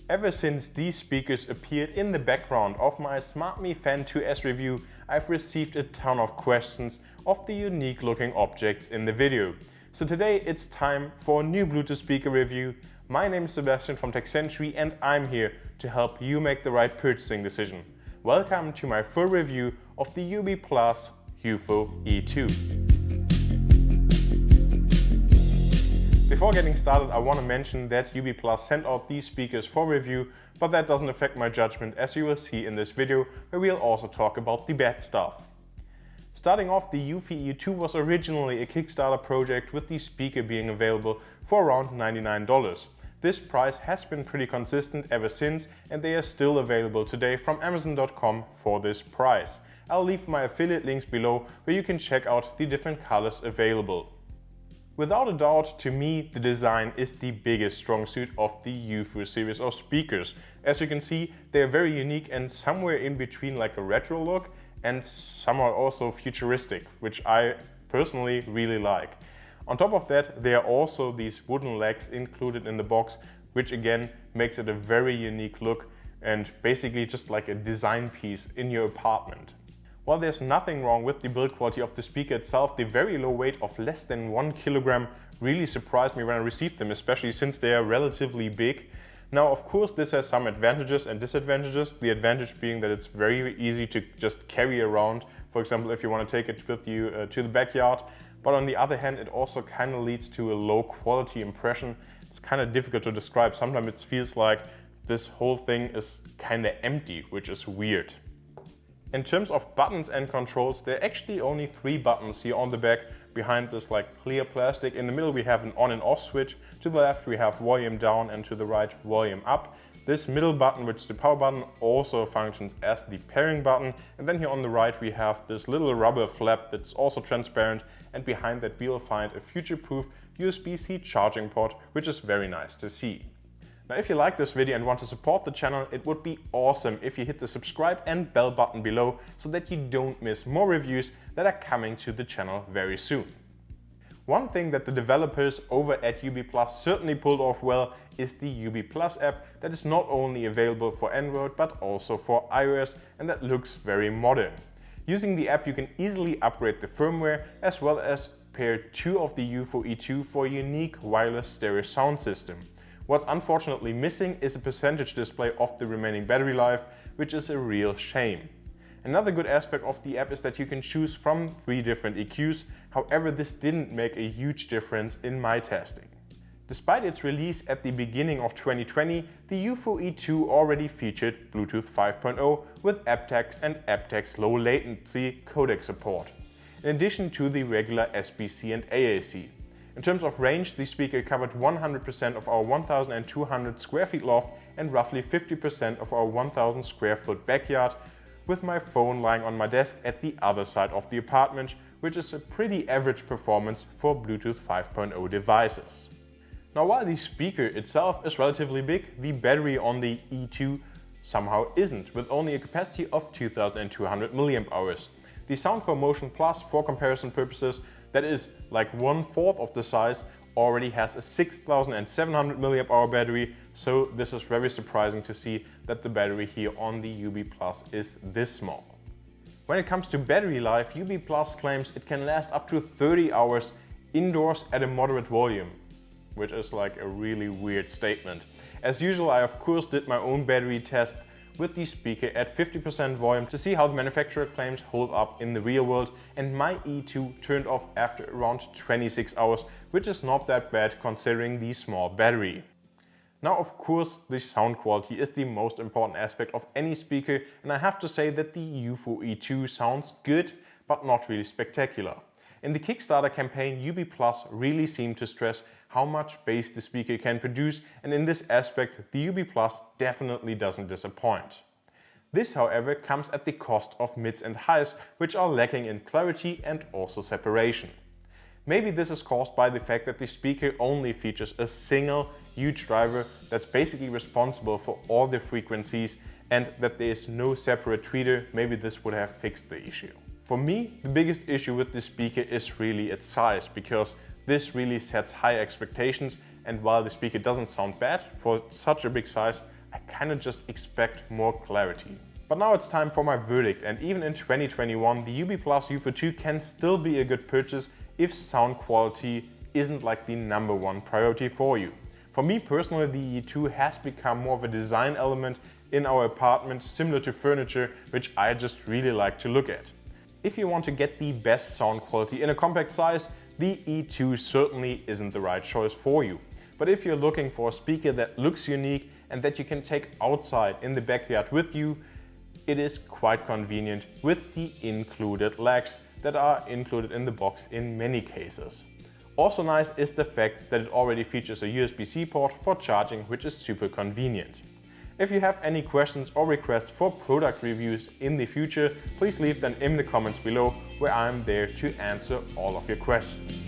Ever since these speakers appeared in the background of my SmartMe Fan 2S review, I've received a ton of questions of the unique looking objects in the video. So today it's time for a new Bluetooth speaker review. My name is Sebastian from TechCentury and I'm here to help you make the right purchasing decision. Welcome to my full review of the UBPLUS Eupho E2. Before getting started, I want to mention that UBPLUS sent out these speakers for review, but that doesn't affect my judgment, as you will see in this video, where we'll also talk about the bad stuff. Starting off, the Eupho E2 was originally a Kickstarter project, with the speaker being available for around $99. This price has been pretty consistent ever since, and they are still available today from Amazon.com for this price. I'll leave my affiliate links below where you can check out the different colors available. Without a doubt, to me, the design is the biggest strong suit of the Eupho series of speakers. As you can see, they are very unique and somewhere in between like a retro look and somewhat also futuristic, which I personally really like. On top of that, there are also these wooden legs included in the box, which again makes it a very unique look and basically just like a design piece in your apartment. While there's nothing wrong with the build quality of the speaker itself, the very low weight of less than 1 kilogram really surprised me when I received them, especially since they are relatively big. Now, of course, this has some advantages and disadvantages. The advantage being that it's very easy to just carry around, for example, if you want to take it with you to the backyard. But on the other hand, it also kind of leads to a low quality impression. It's kind of difficult to describe. Sometimes it feels like this whole thing is kind of empty, which is weird. In terms of buttons and controls, there are actually only 3 buttons here on the back behind this like clear plastic. In the middle we have an on and off switch, to the left we have volume down and to the right volume up. This middle button, which is the power button, also functions as the pairing button. And then here on the right we have this little rubber flap that's also transparent, and behind that we'll find a future-proof USB-C charging port, which is very nice to see. Now, if you like this video and want to support the channel, it would be awesome if you hit the subscribe and bell button below so that you don't miss more reviews that are coming to the channel very soon. One thing that the developers over at UBPLUS certainly pulled off well is the UBPLUS app that is not only available for Android but also for iOS, and that looks very modern. Using the app you can easily upgrade the firmware as well as pair 2 of the Eupho E2 for a unique wireless stereo sound system. What's unfortunately missing is a percentage display of the remaining battery life, which is a real shame. Another good aspect of the app is that you can choose from 3 different EQs, however this didn't make a huge difference in my testing. Despite its release at the beginning of 2020, the Eupho E2 already featured Bluetooth 5.0 with aptX and aptX low latency codec support, in addition to the regular SBC and AAC. In terms of range, the speaker covered 100% of our 1,200 square feet loft and roughly 50% of our 1,000 square foot backyard, with my phone lying on my desk at the other side of the apartment, which is a pretty average performance for Bluetooth 5.0 devices. Now, while the speaker itself is relatively big, the battery on the E2 somehow isn't, with only a capacity of 2,200 mAh. The Soundcore Motion Plus, for comparison purposes, that is like 1/4 of the size, already has a 6,700 mAh battery, so this is very surprising to see that the battery here on the UBPLUS is this small. When it comes to battery life, UBPLUS claims it can last up to 30 hours indoors at a moderate volume, which is like a really weird statement. As usual, I of course did my own battery test with the speaker at 50% volume to see how the manufacturer claims hold up in the real world, and my E2 turned off after around 26 hours, which is not that bad considering the small battery. Now, of course, the sound quality is the most important aspect of any speaker, and I have to say that the Eupho E2 sounds good, but not really spectacular. In the Kickstarter campaign, UBPLUS really seemed to stress how much bass the speaker can produce, and in this aspect the UBPLUS definitely doesn't disappoint. This, however, comes at the cost of mids and highs, which are lacking in clarity and also separation. Maybe this is caused by the fact that the speaker only features a single huge driver that's basically responsible for all the frequencies, and that there is no separate tweeter. Maybe this would have fixed the issue. For me, the biggest issue with this speaker is really its size, because this really sets high expectations, and while the speaker doesn't sound bad for such a big size, I kinda just expect more clarity. But now it's time for my verdict, and even in 2021 the UBPLUS Eupho E2 can still be a good purchase if sound quality isn't like the #1 priority for you. For me personally, the E2 has become more of a design element in our apartment, similar to furniture, which I just really like to look at. If you want to get the best sound quality in a compact size, the E2 certainly isn't the right choice for you. But if you're looking for a speaker that looks unique and that you can take outside in the backyard with you, it is quite convenient with the included legs that are included in the box in many cases. Also nice is the fact that it already features a USB-C port for charging, which is super convenient. If you have any questions or requests for product reviews in the future, please leave them in the comments below, where I'm there to answer all of your questions.